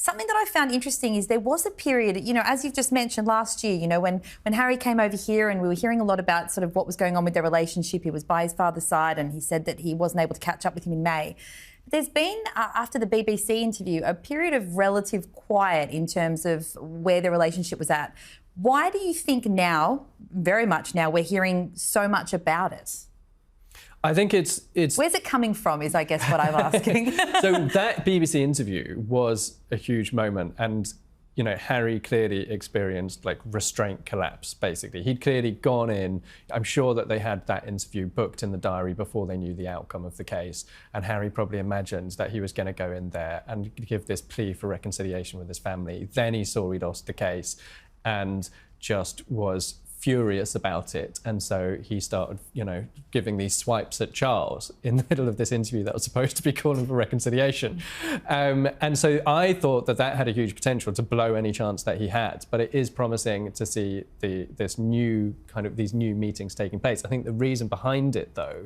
Something that I found interesting is there was a period, as you've just mentioned last year, when Harry came over here and we were hearing a lot about sort of what was going on with their relationship. He was by his father's side and he said that he wasn't able to catch up with him in May. But there's been, after the BBC interview, a period of relative quiet in terms of where their relationship was at. Why do you think now, very much now, we're hearing so much about it? I think it's... Where's it coming from is, I guess, what I'm asking. So that BBC interview was a huge moment and, Harry clearly experienced, restraint collapse, basically. He'd clearly gone in. I'm sure that they had that interview booked in the diary before they knew the outcome of the case. And Harry probably imagined that he was going to go in there and give this plea for reconciliation with his family. Then he saw he'd lost the case and just was furious about it, and so he started, giving these swipes at Charles in the middle of this interview that was supposed to be calling for reconciliation. And so I thought that had a huge potential to blow any chance that he had, but it is promising to see these new meetings taking place. I think the reason behind it, though,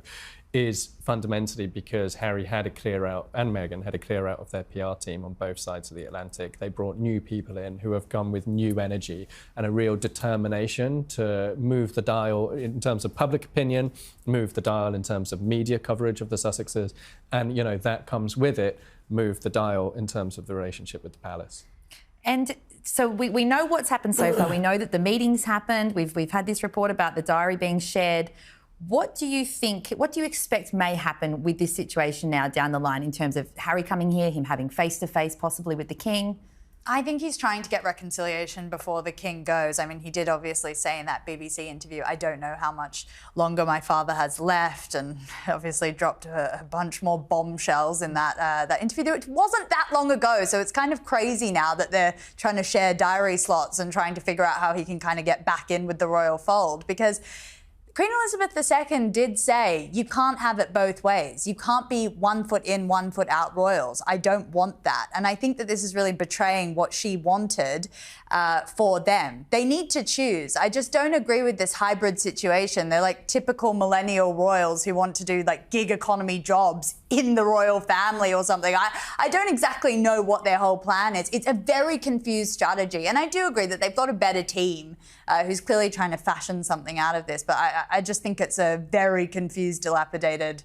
is fundamentally because Harry had a clear out, and Meghan had a clear out of their PR team on both sides of the Atlantic. They brought new people in who have come with new energy and a real determination to move the dial in terms of public opinion, move the dial in terms of media coverage of the Sussexes, and, that comes with it, move the dial in terms of the relationship with the palace. And so we know what's happened so far. We know that the meetings happened. We've had this report about the diary being shared. What do you expect may happen with this situation now down the line in terms of Harry coming here, him having face-to-face possibly with the King? I think he's trying to get reconciliation before the King goes. I mean, he did obviously say in that BBC interview, I don't know how much longer my father has left, and obviously dropped a bunch more bombshells in that interview. It wasn't that long ago, so it's kind of crazy now that they're trying to share diary slots and trying to figure out how he can kind of get back in with the royal fold, because Queen Elizabeth II did say, you can't have it both ways. You can't be 1 foot in, 1 foot out royals. I don't want that. And I think that this is really betraying what she wanted for them. They need to choose. I just don't agree with this hybrid situation. They're like typical millennial royals who want to do gig economy jobs in the royal family or something. I don't exactly know what their whole plan is. It's a very confused strategy. And I do agree that they've got a better team who's clearly trying to fashion something out of this. But I just think it's a very confused, dilapidated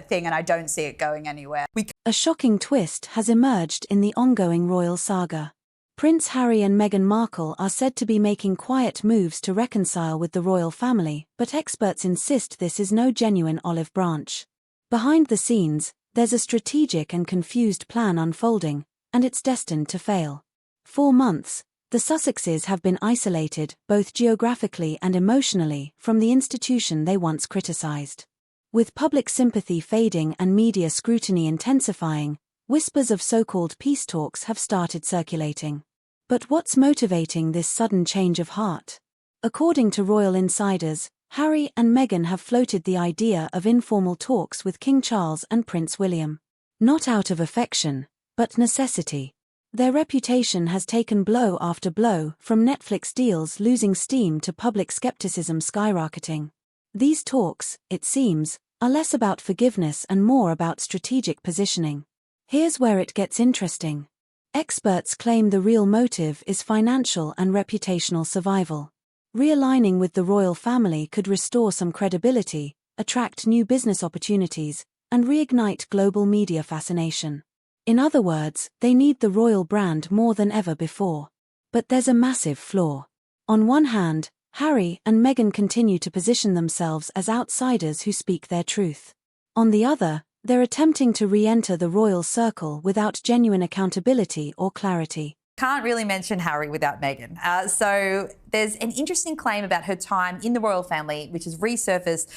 thing, and I don't see it going anywhere. A shocking twist has emerged in the ongoing royal saga. Prince Harry and Meghan Markle are said to be making quiet moves to reconcile with the royal family, but experts insist this is no genuine olive branch. Behind the scenes, there's a strategic and confused plan unfolding, and it's destined to fail. For months, the Sussexes have been isolated, both geographically and emotionally, from the institution they once criticised. With public sympathy fading and media scrutiny intensifying, whispers of so-called peace talks have started circulating. But what's motivating this sudden change of heart? According to royal insiders, Harry and Meghan have floated the idea of informal talks with King Charles and Prince William. Not out of affection, but necessity. Their reputation has taken blow after blow, from Netflix deals losing steam to public skepticism skyrocketing. These talks, it seems, are less about forgiveness and more about strategic positioning. Here's where it gets interesting. Experts claim the real motive is financial and reputational survival. Realigning with the royal family could restore some credibility, attract new business opportunities, and reignite global media fascination. In other words, they need the royal brand more than ever before. But there's a massive flaw. On one hand, Harry and Meghan continue to position themselves as outsiders who speak their truth. On the other, they're attempting to re-enter the royal circle without genuine accountability or clarity. Can't really mention Harry without Meghan. So there's an interesting claim about her time in the royal family, which has resurfaced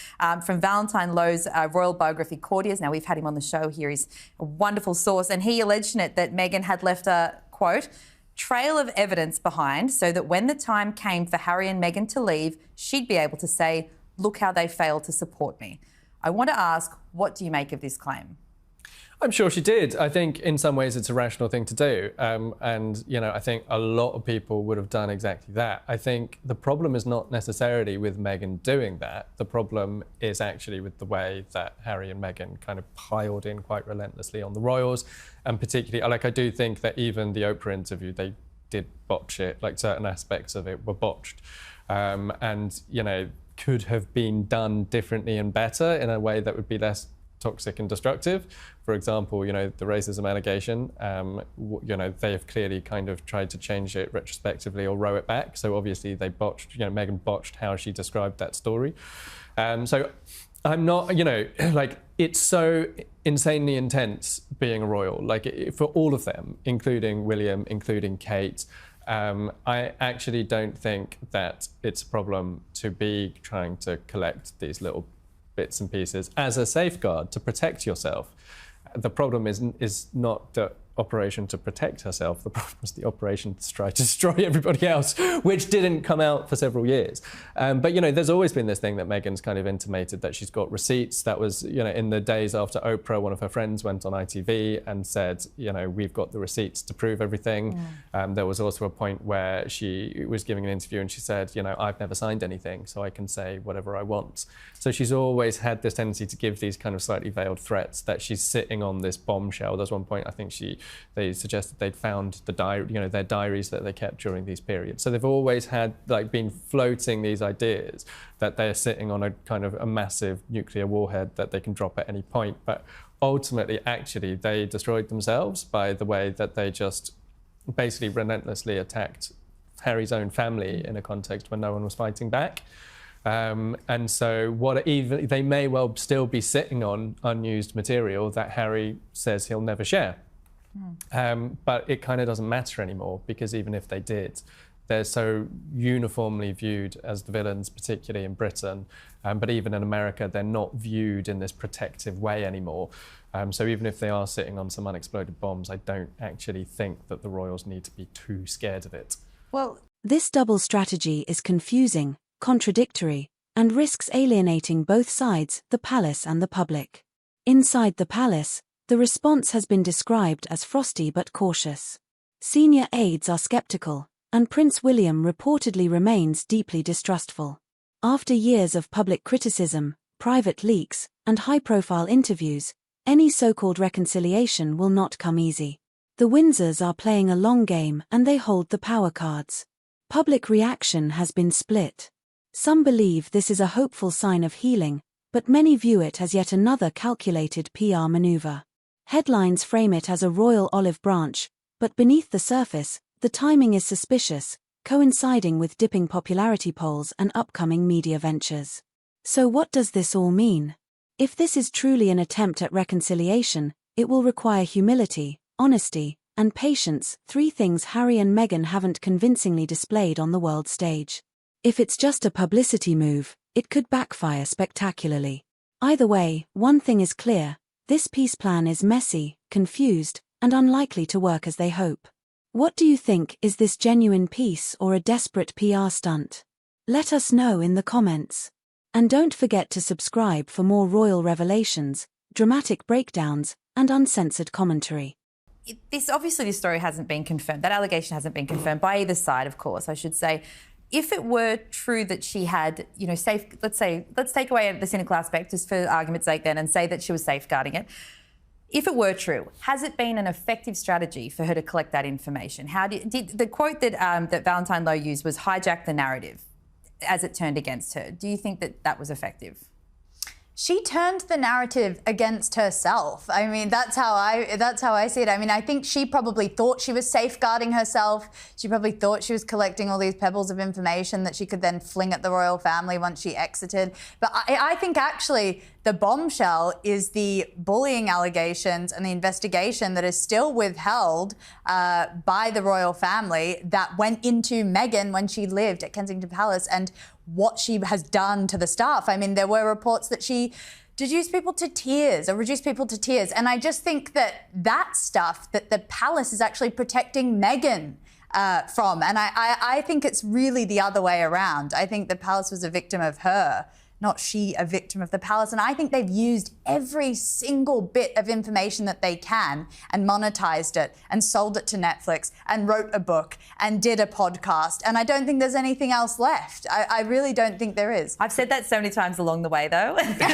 from Valentine Lowe's royal biography, Courtiers. Now, we've had him on the show here. He's a wonderful source. And he alleged in it that Meghan had left a, quote, trail of evidence behind so that when the time came for Harry and Meghan to leave, she'd be able to say, look how they failed to support me. I want to ask, what do you make of this claim? I'm sure she did. I think in some ways it's a rational thing to do. And, you know, I think a lot of people would have done exactly that. I think the problem is not necessarily with Meghan doing that. The problem is actually with the way that Harry and Meghan kind of piled in quite relentlessly on the royals. And particularly, like, I do think that even the Oprah interview, they did botch it. Like, certain aspects of it were botched. And, you know, could have been done differently and better in a way that would be less toxic and destructive. For example, you know, the racism allegation, you know, they have clearly kind of tried to change it retrospectively or row it back. So obviously they botched, you know, Meghan botched how she described that story. So I'm not, you know, like, it's so insanely intense being a royal, like, for all of them, including William, including Kate. I actually don't think that it's a problem to be trying to collect these little bits and pieces as a safeguard to protect yourself. The problem is not the operation to protect herself. The problem is the operation to try to destroy everybody else, which didn't come out for several years. But, you know, there's always been this thing that Meghan's kind of intimated that she's got receipts. That was, you know, in the days after Oprah, one of her friends went on ITV and said, you know, we've got the receipts to prove everything. There was also a point where she was giving an interview and she said, you know, I've never signed anything, so I can say whatever I want. So she's always had this tendency to give these kind of slightly veiled threats that she's sitting on this bombshell. There's one point, I think they suggested they'd found the diary, you know, their diaries that they kept during these periods. So they've always had, like, been floating these ideas that they're sitting on a kind of a massive nuclear warhead that they can drop at any point. But ultimately, actually, they destroyed themselves by the way that they just basically relentlessly attacked Harry's own family in a context when no one was fighting back. And so even they may well still be sitting on unused material that Harry says he'll never share. But it kind of doesn't matter anymore, because even if they did, they're so uniformly viewed as the villains, particularly in Britain. But even in America, they're not viewed in this protective way anymore. So even if they are sitting on some unexploded bombs, I don't actually think that the royals need to be too scared of it. Well, This double strategy is confusing, contradictory, and risks alienating both sides, the palace and the public. Inside the palace, the response has been described as frosty but cautious. Senior aides are skeptical, and Prince William reportedly remains deeply distrustful. After years of public criticism, private leaks, and high-profile interviews, any so-called reconciliation will not come easy. The Windsors are playing a long game and they hold the power cards. Public reaction has been split. Some believe this is a hopeful sign of healing, but many view it as yet another calculated PR maneuver. Headlines frame it as a royal olive branch, but beneath the surface, the timing is suspicious, coinciding with dipping popularity polls and upcoming media ventures. So what does this all mean? If this is truly an attempt at reconciliation, it will require humility, honesty, and patience, three things Harry and Meghan haven't convincingly displayed on the world stage. If it's just a publicity move, it could backfire spectacularly. Either way, one thing is clear: this peace plan is messy, confused, and unlikely to work as they hope. What do you think? Is this genuine peace or a desperate PR stunt? Let us know in the comments. And don't forget to subscribe for more royal revelations, dramatic breakdowns, and uncensored commentary. This story hasn't been confirmed. That allegation hasn't been confirmed by either side, of course, I should say. If it were true that she had, you know, let's take away the cynical aspect just for argument's sake then and say that she was safeguarding it. If it were true, has it been an effective strategy for her to collect that information? Did the quote that Valentine Lowe used was hijack the narrative as it turned against her? Do you think that was effective? She turned the narrative against herself. I mean, that's how I see it. I mean, I think she probably thought she was safeguarding herself. She probably thought she was collecting all these pebbles of information that she could then fling at the royal family once she exited. But I think actually the bombshell is the bullying allegations and the investigation that is still withheld by the royal family that went into Meghan when she lived at Kensington Palace, and what she has done to the staff. I mean, there were reports that she reduced people to tears. And I just think that stuff that the palace is actually protecting Meghan from. And I think it's really the other way around. I think the palace was a victim of her, not she a victim of the palace. And I think they've used every single bit of information that they can and monetized it and sold it to Netflix and wrote a book and did a podcast. And I don't think there's anything else left. I really don't think there is. I've said that so many times along the way, though. And I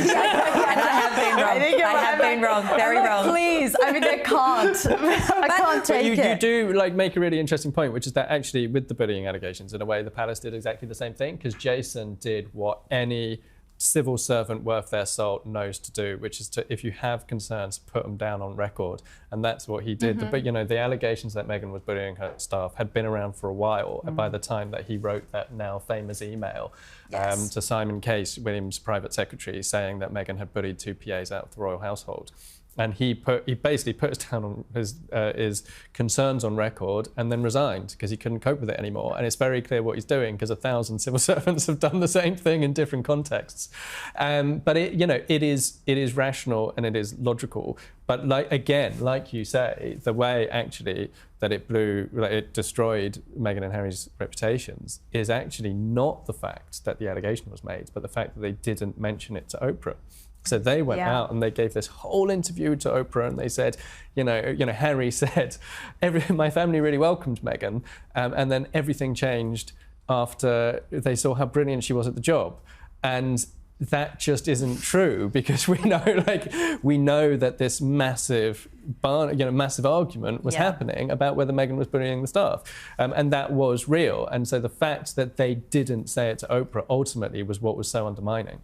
have been wrong. I have been wrong, very wrong. Please, I mean, I can't. I can't take it. You do like make a really interesting point, which is that actually with the bullying allegations, in a way, the palace did exactly the same thing, because Jason did what any civil servant worth their salt knows to do, which is to, if you have concerns, put them down on record, and that's what he did. But you know, the allegations that Meghan was bullying her staff had been around for a while, and by the time that he wrote that now famous email to Simon Case, William's private secretary, saying that Meghan had bullied 2 PAs out of the royal household. And he basically put down on his concerns on record and then resigned because he couldn't cope with it anymore. And it's very clear what he's doing, because 1,000 civil servants have done the same thing in different contexts. But it is rational and it is logical. But like you say, the way actually that it destroyed Meghan and Harry's reputations is actually not the fact that the allegation was made, but the fact that they didn't mention it to Oprah. So they went out and they gave this whole interview to Oprah, and they said, Harry said, my family really welcomed Meghan, and then everything changed after they saw how brilliant she was at the job. And that just isn't true, because we know that this massive argument was happening about whether Meghan was bullying the staff, and that was real. And so the fact that they didn't say it to Oprah ultimately was what was so undermining.